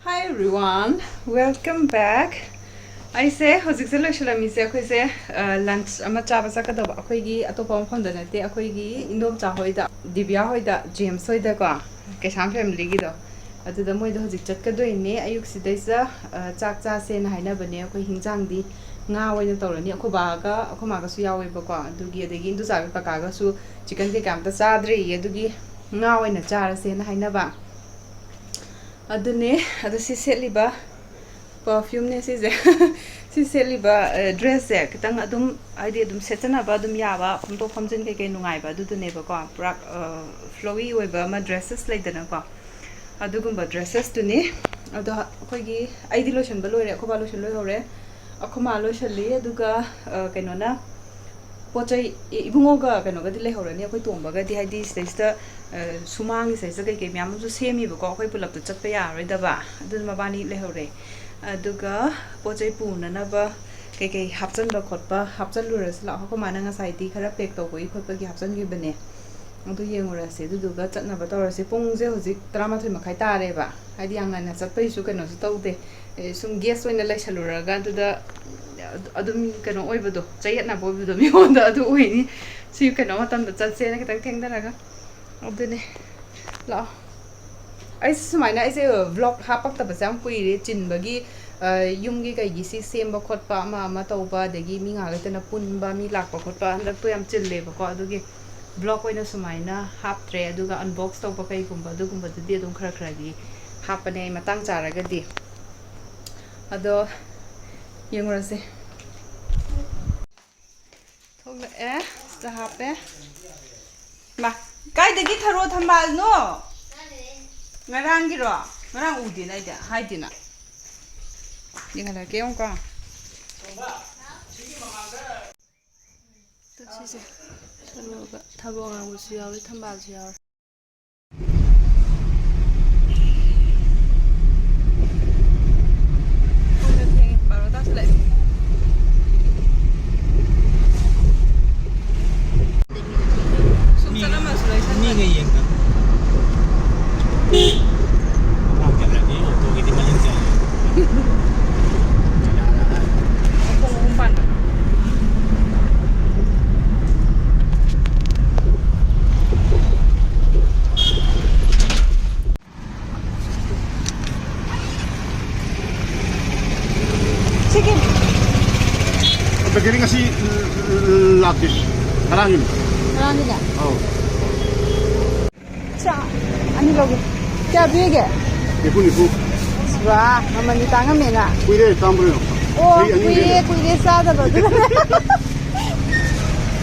Hi everyone, welcome back. I say hojik se loishalami se akhoi se lunch ama chaba sakadaba akhoi gi atopa mafam da nate akhoi gi indom cha hoida Divya hoida James hoida ko Keisham family gi do adu da moi do hojik chatkadoi ne ayuk sidaisa chak cha se na haina bane akhoi hinjang di nga oina tawrani akhoba ga akhoma ga su yawe ba ko adu gi adegi indu cha ga ka ga su chicken ke kam ta chadre adu gi nga oina chara se na haina ba adune adu si setliba perfume ne si si setliba dress se kitang adum aidi adum setana ba adum yaba phomto phomjin ke nungai ba adu ne ba ko prak flowy oi ba ma dresses laidana ko adugumba dresses tu ni adu khoi gi aidi lotion ba loire khoba lotion loi hore akhoma lotion li aduga kainona pochai ibungoga kainoga di lei horani akhoi tomba ga di haidi stage sumangi saisa kai kai myam su semi ba ko akhoi pulap tu chatpa ya roi da ba adu mabani lei hore aduga pochai puna na ba kai kai hapchan ba khotpa hapchan luras la ko mana nga sai di khara pack to goi khotpa gi hapchan gi bane adu yengura se duga chatna ba tawra se pung je hojik 13 makhai tare ba haidi ang na chatpai su kaino su tawde sum guest oina lai saluraga duda adum kano oibado chayatna boibado mi honda adu oini si kano matam da chatse na kitang thengdaraga adune la ai sumaina ai se vlog hapak ta basam kuire chinbagi yumgi kai gi si semba khotpa ama tawba degi mi nga gatana punba mi lakpa khotpa andak to yam chille ba ko adugi vlog oina sumaina haptre aduga unbox tawba kai gumba adugumba dudi adum khara khara gi hapane matang charaga di ado yengurase thogla sta hape ma kai degi tharo thambal no ngarang gi ro ngarang udi na ida haidina yengala ke onka to sise tharo ga thabo nga usu yawi thambal su yawi Begini ngasih lagi, karangin. Karangin ya? Oh. Cak, ani logo. Kya bege? Ibu. Wah, mama ni tangan mena. Kuire tambro. Oh, kuire sada ba.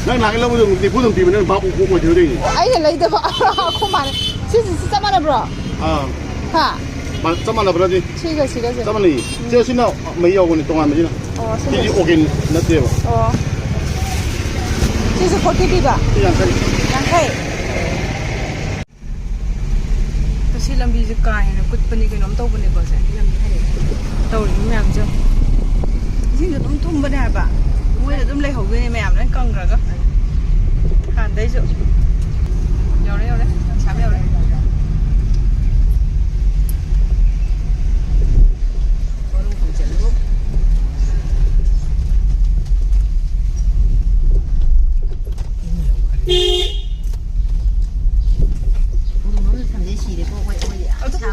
Nang nang lo budung di mana babu ko jode ni. Ai lai da ba. Ko ma. Si sama na bro. Ah. Ha. Ma sama na bro di. Siga. Sama ni. Jia sina mai yo ko ni tongan mai na. Oh, Jadi organ na te ba. Oh. Sisi 40 ba? Yang kai. Kasi lambi je kai na kut pani ke nom taw bane ko sa lambi hare. Taw ni myam jo. Jing jo tum bane ba. Moi dum lai hau ge myam nan kang ra ga. Han dai jo. Yaure. Sam yaure.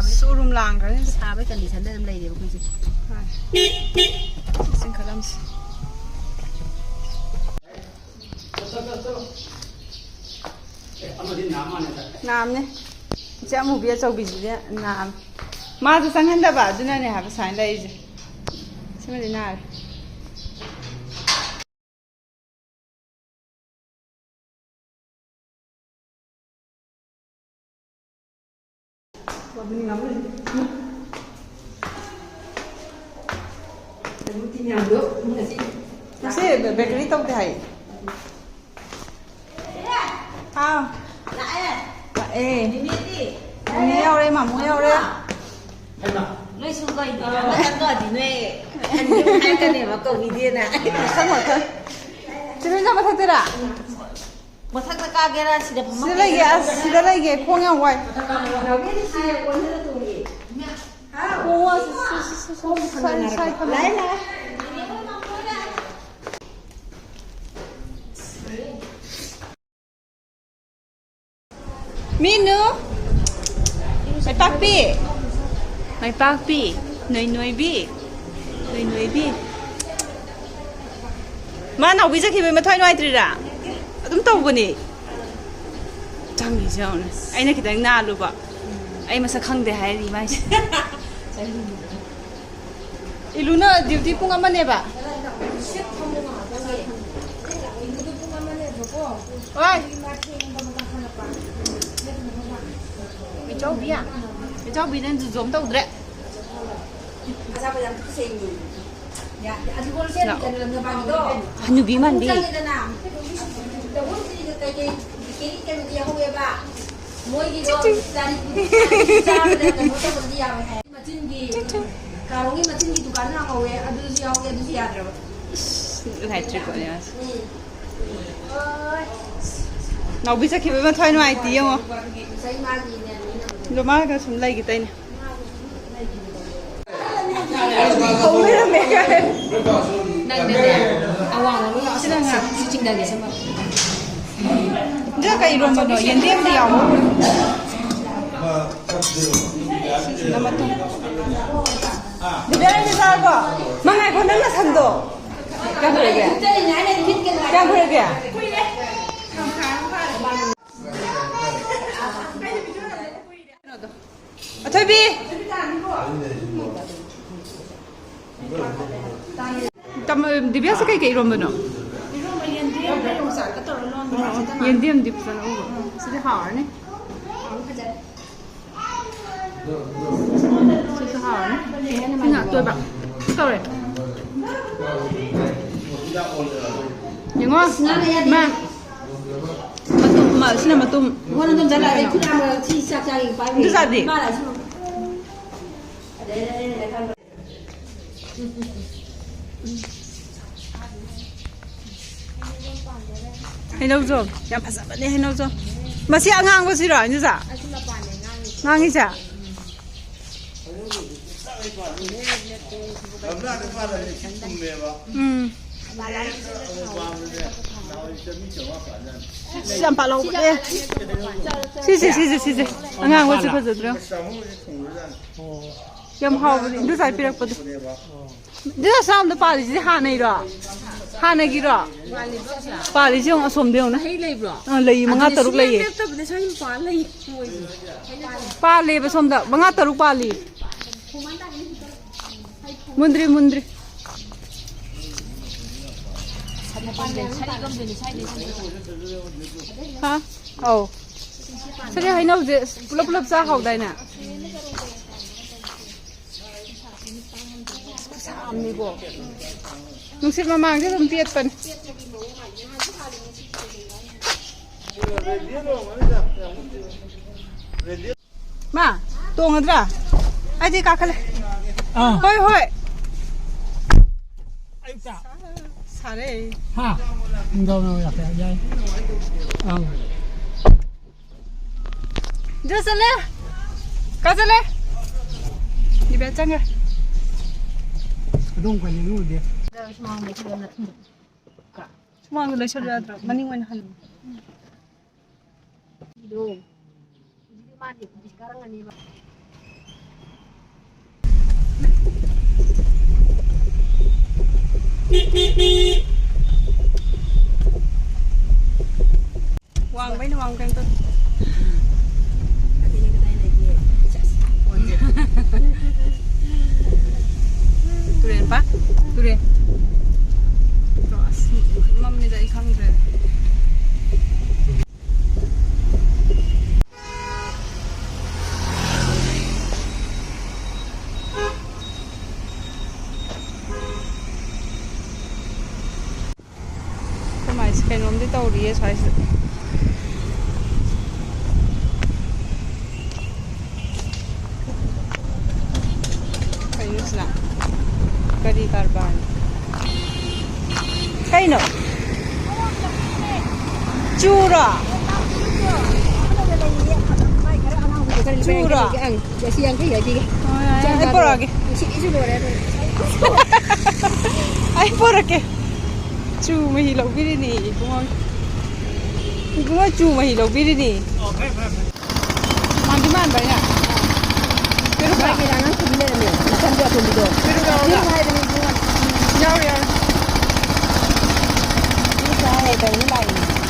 Showroom lang kan Sabe kan di sana dalam lagi aku sih. Sing kalams. Nam ne. Jamu biya chau bi ji nam. Ma tu sang handa ba duna ne ha ba sain lai ji. Sima di na. Ini ngapain? Masih bakery tau deh. Ah. Ini ya orang mamu ya orang. Noi suka itu, kan kau di noi, kan ni makau video na. Sama tu. Cuma nama satu dah. Masak kagera sida pama. Sida lagi, kau yang white. Nabi ni sida kau ni tu ni. Kau Minu, mai pak pi, noi bi, Mana bisa kita matai noi trira, adum tahu buni. Jangan jangan, aina kita nak lupa, aina masa khang deh hari mai. Iluna duty pun aman ya ba? Oi. Cháu bị nên dùng tao đấy. Anh như bí màn đi. Nào bisa khi mà thôi ngoài tí không? Lo mà cái súng lấy cái tay này. Không biết là mẹ cái. Đang đây. Awang nó sẽ đang làm chương trình gì mà. Giờ cái rồi mà nó yên điểm đi không? Nama tu. Di dalam ni sao? Mangai kau nak makan tu? Kau boleh ke? Kau boleh ke? Thôi bi. Tâm đi biết sao cái rồi mà nó. Yên điểm đi sao nó. Sẽ hỏi này. Sẽ hỏi này. Cái nào tôi bảo. Sao rồi? Những ngon. Mà. Mà xin là mà tôm. Hôm nay trả lại cái nào mà chi sạc sạc phải về. Cái gì? Ba lại chứ. Hay đâu rồi? Em phải 잡아 đi hay đâu rồi? Mà chị ăn ngang có gì rồi như sao? Ngang như sao? Làm bà lâu vậy? Xí. Ăn ngang có gì phải rồi đâu? Em hao đi sai phía bắc. Đi ra sao nó bà đi hà này rồi? Hà này kia rồi? Bà đi chứ không xôm đâu nữa. Lấy mà ngắt tàu lấy. Bà lấy bà xôm đâu? Mà ngắt tàu bà lấy. Mundri. Hả? Ồ. Sao đây hay nấu gì? Lấp ra hậu đây nè. Sam ni bo. Nung sit mamang chứ không tiết phần. Ma, tuong adra. Ai đi cả khale. Hoi. Sare. Ha. Đâu là phải dây. Đưa ra lên. Cá ra lên. Đi bé chân rồi. Đông quanh những người đi. Semua người lấy cho ra rồi. Mending main hal. Dong. Jadi mandi sekarang ini. Wang mấy nó wang canh tôi. Turen pak, turen. Terus, mam ni dah ikan je. Kamai sekarang om di tahu dia saya. Kari karban. Kaino. Chura. Chura. Siang cái gì? ꯄꯣꯔꯛꯑꯒꯦ 이슈 노래를. ꯑꯩ ꯄꯣꯔꯛꯀꯦ ꯆꯨ ꯃꯍꯤ ꯂꯧꯕꯤꯔꯤꯅꯤ 이bungo ꯆꯨ ꯃꯍꯤ ꯂꯧꯕꯤꯔꯤꯅꯤ 만디 만바냐 자기랑은 군대라며. 남자 군대도. 들어가오라 야우야 이사해 되는 라인.